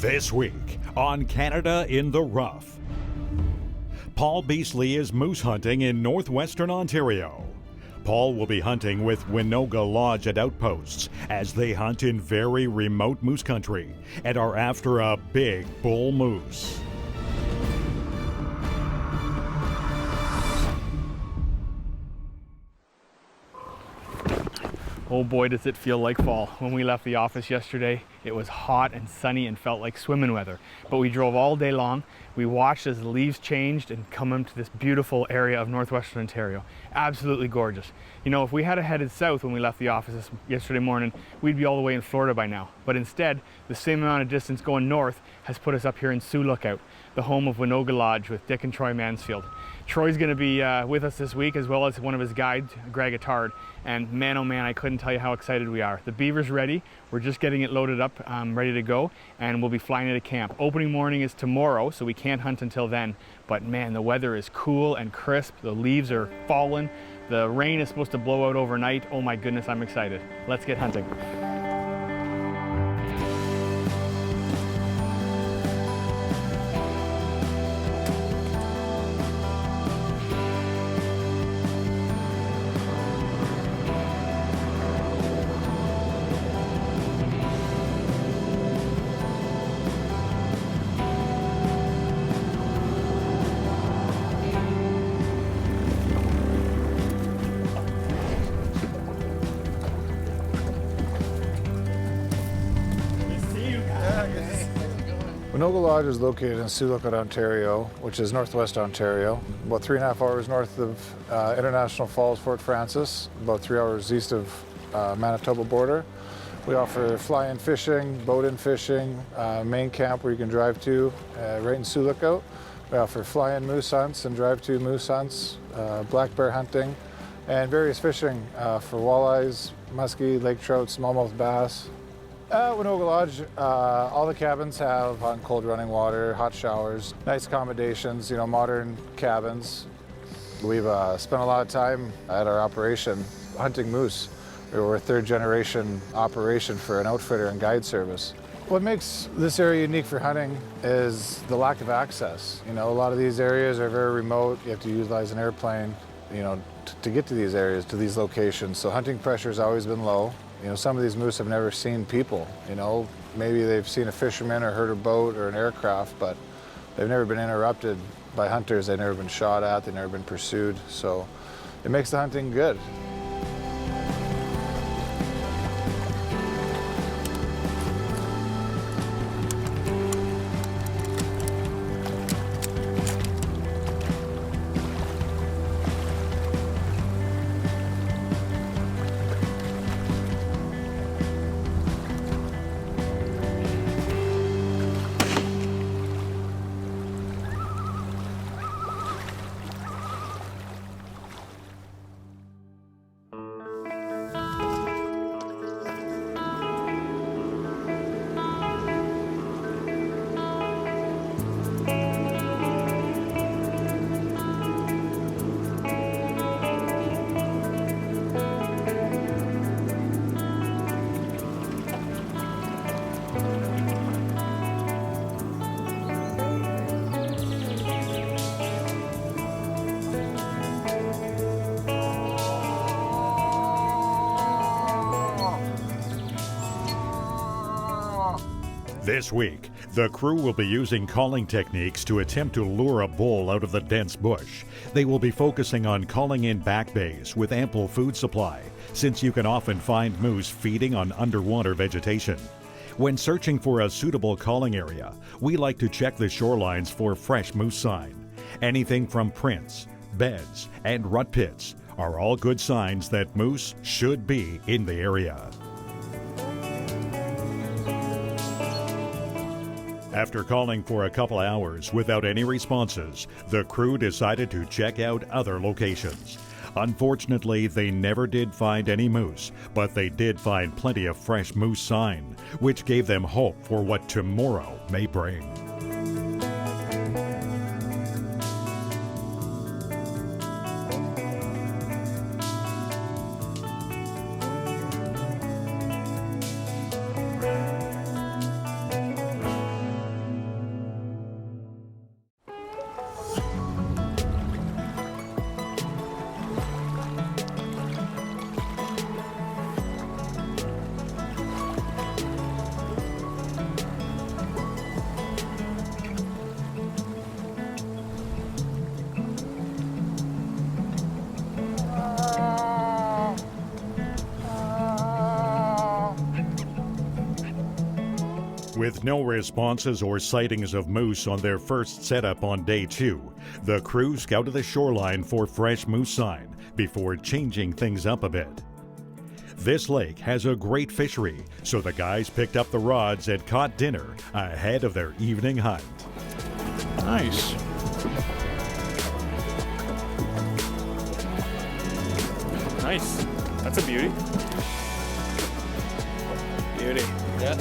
This week on Canada in the Rough, Paul Beasley is moose hunting in Northwestern Ontario. Paul will be hunting with Winoga Lodge at outposts as they hunt in very remote moose country and are after a big bull moose. Oh boy, does it feel like fall. When we left the office yesterday, it was hot and sunny and felt like swimming weather. But we drove all day long. We watched as the leaves changed and come into this beautiful area of Northwestern Ontario. Absolutely gorgeous. You know, if we had headed south when we left the office yesterday morning, we'd be all the way in Florida by now. But instead, the same amount of distance going north has put us up here in Sioux Lookout, the home of Winoga Lodge with Dick and Troy Mansfield. Troy's going to be with us this week, as well as one of his guides, Greg Attard. And man, oh man, I couldn't tell you how excited we are. The beaver's ready. We're just getting it loaded up, ready to go, and we'll be flying into camp. Opening morning is tomorrow, so we can't hunt until then. But man, the weather is cool and crisp. The leaves are falling. The rain is supposed to blow out overnight. Oh my goodness, I'm excited. Let's get hunting. Winoga Lodge is located in Sioux Lookout, Ontario, which is northwest Ontario, about 3.5 hours north of International Falls, Fort Francis, about 3 hours east of Manitoba border. We offer fly-in fishing, boat-in fishing, main camp where you can drive to right in Sioux Lookout. We offer fly-in moose hunts and drive-to moose hunts, black bear hunting, and various fishing for walleyes, muskie, lake trout, smallmouth bass. At Winoga Lodge, all the cabins have on cold running water, hot showers, nice accommodations, you know, modern cabins. We've spent a lot of time at our operation hunting moose. We're a third generation operation for an outfitter and guide service. What makes this area unique for hunting is the lack of access. You know, a lot of these areas are very remote. You have to utilize an airplane, you know, to get to these areas, to these locations. So hunting pressure has always been low. You know, some of these moose have never seen people, you know. Maybe they've seen a fisherman or heard a boat or an aircraft, but they've never been interrupted by hunters. They've never been shot at, they've never been pursued. So it makes the hunting good. This week, the crew will be using calling techniques to attempt to lure a bull out of the dense bush. They will be focusing on calling in back bays with ample food supply, since you can often find moose feeding on underwater vegetation. When searching for a suitable calling area, we like to check the shorelines for fresh moose sign. Anything from prints, beds, and rut pits are all good signs that moose should be in the area. After calling for a couple hours without any responses, the crew decided to check out other locations. Unfortunately, they never did find any moose, but they did find plenty of fresh moose sign, which gave them hope for what tomorrow may bring. With no responses or sightings of moose on their first setup on day 2, the crew scouted the shoreline for fresh moose sign before changing things up a bit. This lake has a great fishery, so the guys picked up the rods and caught dinner ahead of their evening hunt. Nice. Nice. That's a beauty. Beauty. Yeah.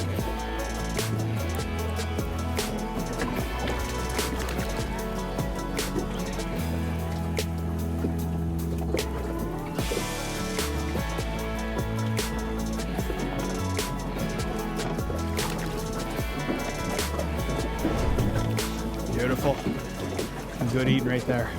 Beautiful. Good eating right there.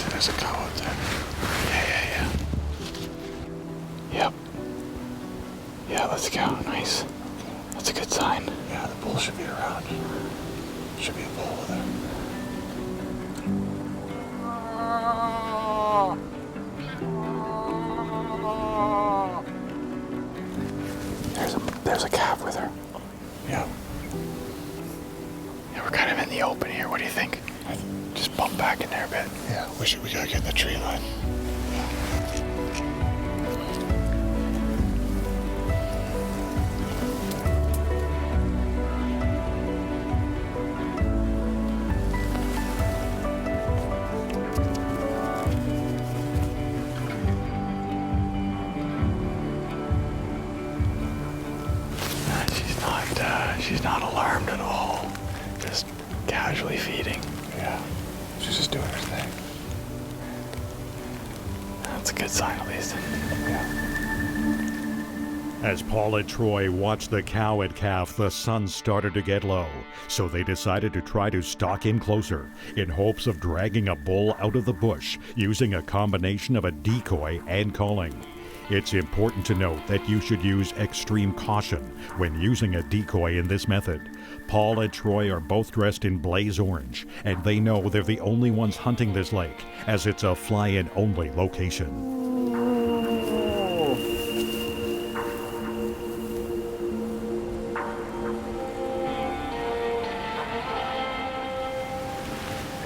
There's a cow out there. Yeah. Yep. Yeah, let's go. Nice. That's a good sign. Yeah, the bull should be around. Should be a bull there. There's a calf with her. Yeah. Yeah, we're kind of in the open here. What do you think? Just bump back in there a bit. Yeah, we gotta get in the tree line. She's not alarmed at all. Just casually feeding. Yeah, she's just doing her thing. That's a good sign, at least. Yeah. As Paul and Troy watched the cow and calf, the sun started to get low, so they decided to try to stalk in closer in hopes of dragging a bull out of the bush using a combination of a decoy and calling. It's important to note that you should use extreme caution when using a decoy in this method. Paul and Troy are both dressed in blaze orange, and they know they're the only ones hunting this lake, as it's a fly-in only location.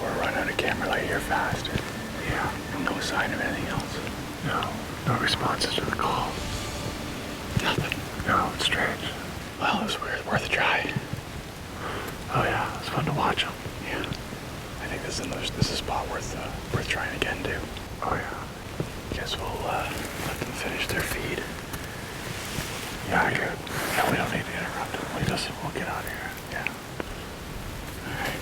We're running out of camera light here fast. Yeah. No sign of anything else. No responses to the call. Nothing. No, it's strange. Well, it was worth a try. Oh yeah, it's fun to watch them. Yeah. I think this is a spot worth trying again too. Oh yeah. Guess we'll let them finish their feed. Yeah, good. Yeah, we don't need to interrupt them. We'll get out of here. Yeah. All right.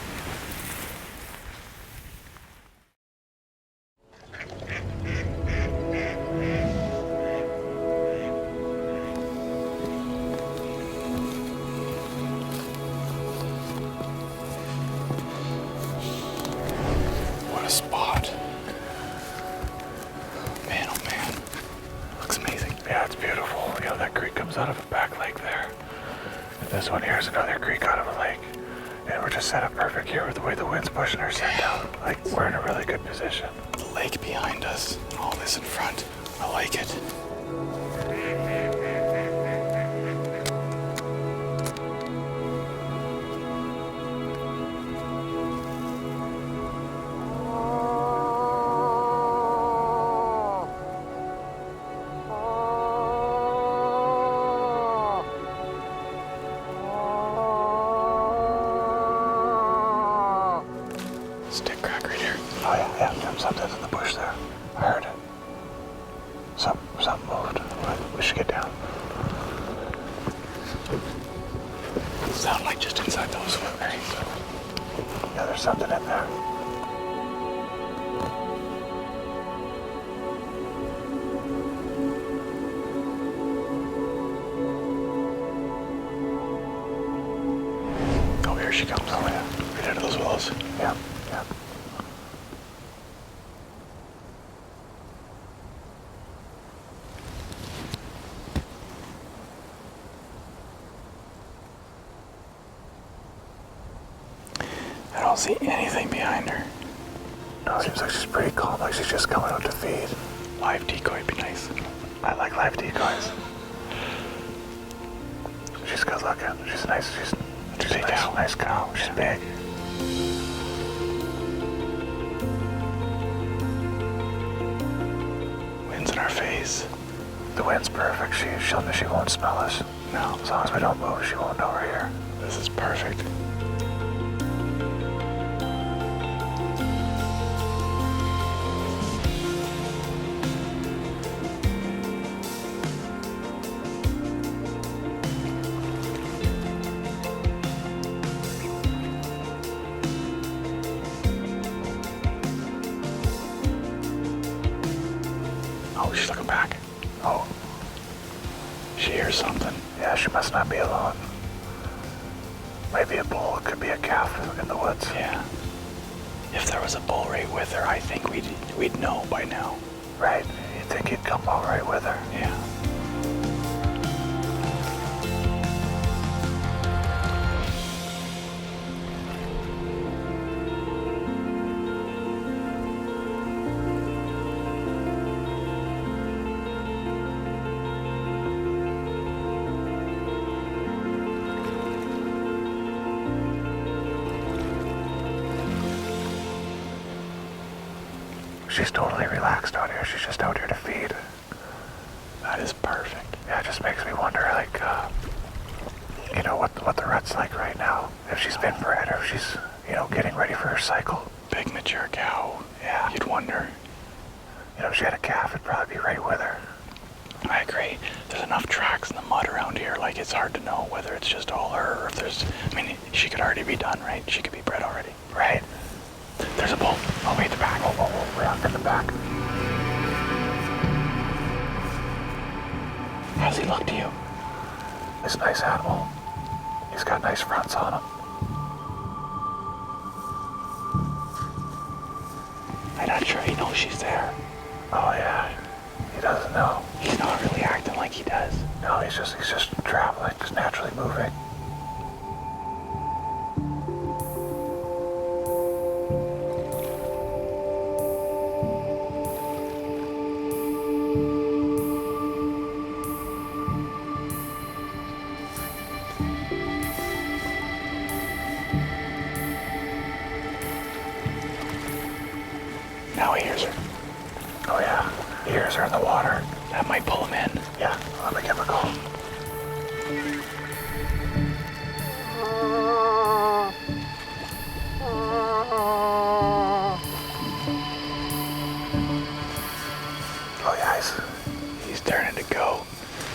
What a spot. Man, oh man. Looks amazing. Yeah, it's beautiful. You know, that creek comes out of a back lake there. And this one here is another creek out of a lake. And we're just set up perfect here with the way the wind's pushing our set down. Like, we're in a really good position. The lake behind us, and all this in front. I like it. Something's in the bush there. I heard it. Something moved. We should get down. Sound like just inside those right? Yeah, there's something in there. Oh, here she comes. Oh, yeah. Right out of those willows. Yeah, yeah. I don't see anything behind her. No, it seems like she's pretty calm, like she's just coming out to feed. Live decoy would be nice. I like live decoys. She's good looking. She's nice. She's a nice cow. She's big. Wind's in our face. The wind's perfect. She won't smell us. No. As long as we don't move, she won't know we're here. This is perfect. Oh, she's looking back. Oh, She hears something. yeah, she must not be alone. Maybe a bull. It could be a calf in the woods. Yeah. If there was a bull right with her, I think we'd know by now. Right. You'd think he'd come all right with her. Yeah. She's totally relaxed out here. She's just out here to feed. That is perfect. Yeah, it just makes me wonder, like, what the rut's like right now. If she's been bred or if she's, getting ready for her cycle. Big mature cow. Yeah. You'd wonder. If she had a calf, it'd probably be right with her. I agree. There's enough tracks in the mud around here, like it's hard to know whether it's just all her or if there's, she could already be done, right? She could be bred already. Right. There's a bull. Oh, wait, the back. Oh, we're up in the back. How's he look to you? This nice animal. He's got nice fronts on him. I'm not sure he knows she's there. Oh yeah. He doesn't know. He's not really acting like he does. No, he's just traveling, just naturally moving. Now he hears her. Oh yeah. He hears her in the water. That might pull him in. Yeah, let me give him a call. Oh yeah, He's turning to go.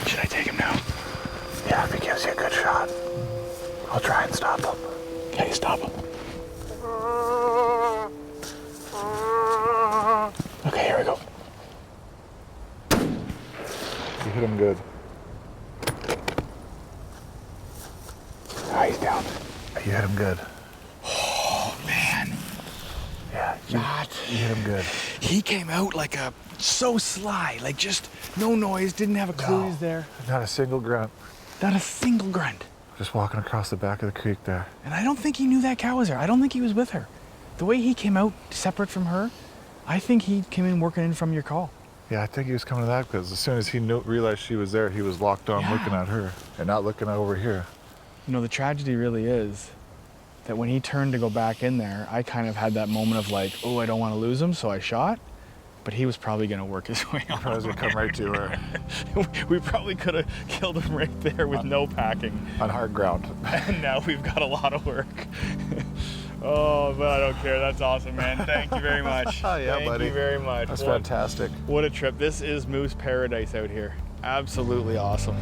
Should I take him now? yeah, if he gives you a good shot, I'll try and stop him. Yeah, you stop him. Okay, here we go. You hit him good. Ah, he's down. You hit him good. Oh, man. Yeah, you hit him good. He came out like so sly, like just no noise, didn't have a clue No. he's there. Not a single grunt. Not a single grunt. Just walking across the back of the creek there. And I don't think he knew that cow was there. I don't think he was with her. The way he came out separate from her, I think he came in working in from your call. Yeah, I think he was coming to that because as soon as he realized she was there, he was locked on looking at her and not looking over here. The tragedy really is that when he turned to go back in there, I kind of had that moment of like, oh, I don't want to lose him, so I shot. But he was probably going to work his way on. I was going to come right to her. We probably could have killed him right there with no packing. On hard ground. And now we've got a lot of work. Oh, but I don't care. That's awesome, man. Thank you very much. Yeah, Thank buddy. you very much. That's fantastic. What a trip. This is moose paradise out here. Absolutely awesome.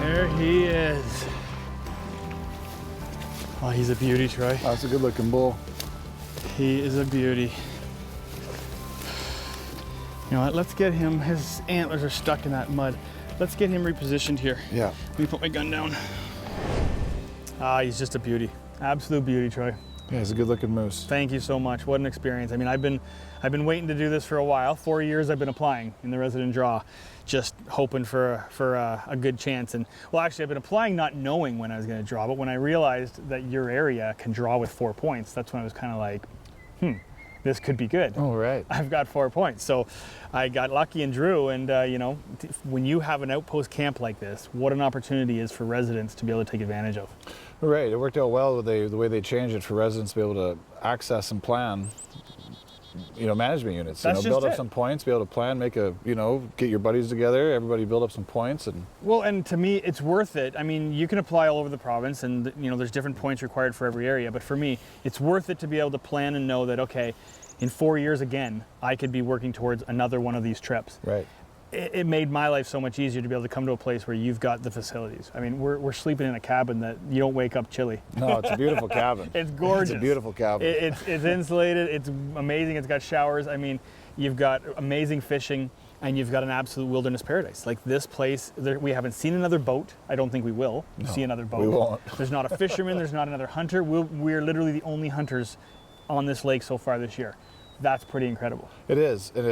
There he is. Oh, he's a beauty, Troy. That's a good looking bull. He is a beauty. You know what, let's get him, his antlers are stuck in that mud. Let's get him repositioned here. Yeah. Let me put my gun down. Ah, he's just a beauty. Absolute beauty, Troy. Yeah, he's a good looking moose. Thank you so much. What an experience. I mean, I've been waiting to do this for a while. 4 years I've been applying in the resident draw, just hoping for a good chance. And well, actually I've been applying not knowing when I was going to draw, but when I realized that your area can draw with 4 points, that's when I was kind of like, this could be good. Oh, right. I've got 4 points. So I got lucky and drew. And you know, when you have an outpost camp like this, what an opportunity is for residents to be able to take advantage of. Right, it worked out well with the way they changed it for residents to be able to access and plan, you know, management units. That's you know, build just up it. some points, be able to plan, make a, you know, get your buddies together, everybody build up some points. And Well, and to me, it's worth it. I mean, you can apply all over the province and, you know, there's different points required for every area. But for me, it's worth it to be able to plan and know that, okay, in 4 years again, I could be working towards another one of these trips. right. It made my life so much easier to be able to come to a place where you've got the facilities. I mean, we're sleeping in a cabin that you don't wake up chilly. No, it's a beautiful cabin. It's gorgeous. It's a beautiful cabin. It's insulated. It's amazing. It's got showers. I mean, you've got amazing fishing, and you've got an absolute wilderness paradise. Like this place, we haven't seen another boat. I don't think we will see another boat. We won't. There's not a fisherman. There's not another hunter. We're literally the only hunters on this lake so far this year. That's pretty incredible. It is, and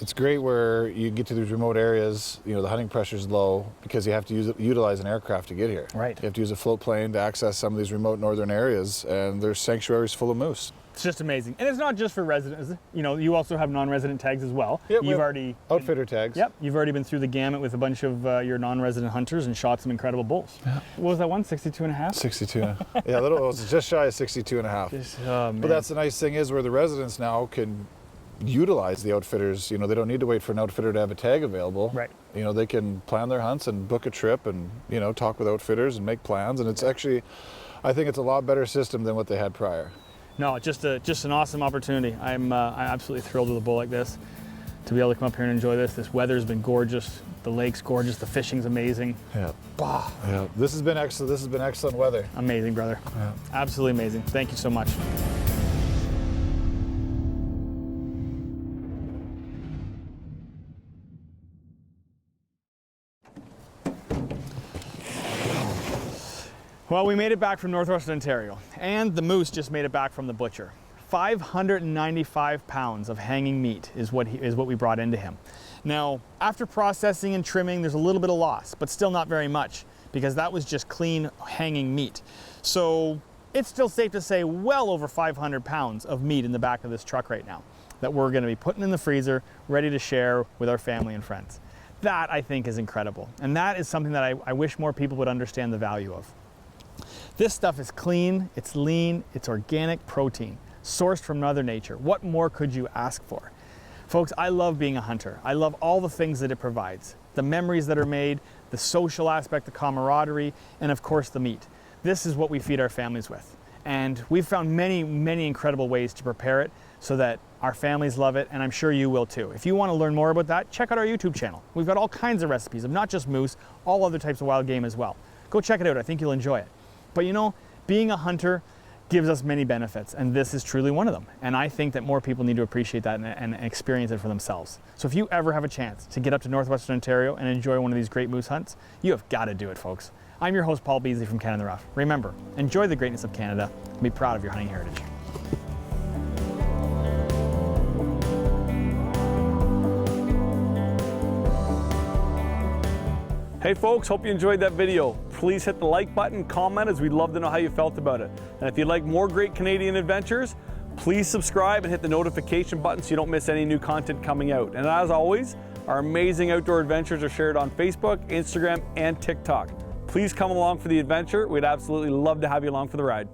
it's great where you get to these remote areas, you know, the hunting pressure is low because you have to utilize an aircraft to get here. Right. You have to use a float plane to access some of these remote northern areas, and there's sanctuaries full of moose. It's just amazing. And it's not just for residents. You know, you also have non-resident tags as well. Yep, we You've have already outfitter tags. Yep, you've already been through the gamut with a bunch of your non-resident hunters and shot some incredible bulls. Yeah. What was that one, 62 and a half? 62. Yeah, it was just shy of 62 and a half. Oh, man. But that's the nice thing is where the residents now can utilize the outfitters. You know, they don't need to wait for an outfitter to have a tag available. Right. You know, they can plan their hunts and book a trip and, you know, talk with outfitters and make plans. And it's actually, I think it's a lot better system than what they had prior. No, just an awesome opportunity. I'm absolutely thrilled with a bull like this to be able to come up here and enjoy this. This weather's been gorgeous. The lake's gorgeous. The fishing's amazing. Yeah. Bah. Yeah. This has been excellent. This has been excellent weather. Amazing, brother. Yeah. Absolutely amazing. Thank you so much. Well, we made it back from Northwestern Ontario, and the moose just made it back from the butcher. 595 pounds of hanging meat is what we brought into him. Now, after processing and trimming, there's a little bit of loss, but still not very much, because that was just clean hanging meat. So it's still safe to say well over 500 pounds of meat in the back of this truck right now that we're going to be putting in the freezer, ready to share with our family and friends. That, I think, is incredible, and that is something that I wish more people would understand the value of. This stuff is clean, it's lean, it's organic protein, sourced from Mother Nature. What more could you ask for? Folks, I love being a hunter. I love all the things that it provides. The memories that are made, the social aspect, the camaraderie, and of course the meat. This is what we feed our families with. And we've found many, many incredible ways to prepare it so that our families love it, and I'm sure you will too. If you want to learn more about that, check out our YouTube channel. We've got all kinds of recipes of not just moose, all other types of wild game as well. Go check it out. I think you'll enjoy it. But you know, being a hunter gives us many benefits, and this is truly one of them. And I think that more people need to appreciate that and experience it for themselves. So if you ever have a chance to get up to Northwestern Ontario and enjoy one of these great moose hunts, you have got to do it, folks. I'm your host, Paul Beasley from Canada in the Rough. Remember, enjoy the greatness of Canada and be proud of your hunting heritage. Hey folks, hope you enjoyed that video. Please hit the like button, comment, as we'd love to know how you felt about it. And if you'd like more great Canadian adventures, please subscribe and hit the notification button so you don't miss any new content coming out. And as always, our amazing outdoor adventures are shared on Facebook, Instagram, and TikTok. please come along for the adventure. We'd absolutely love to have you along for the ride.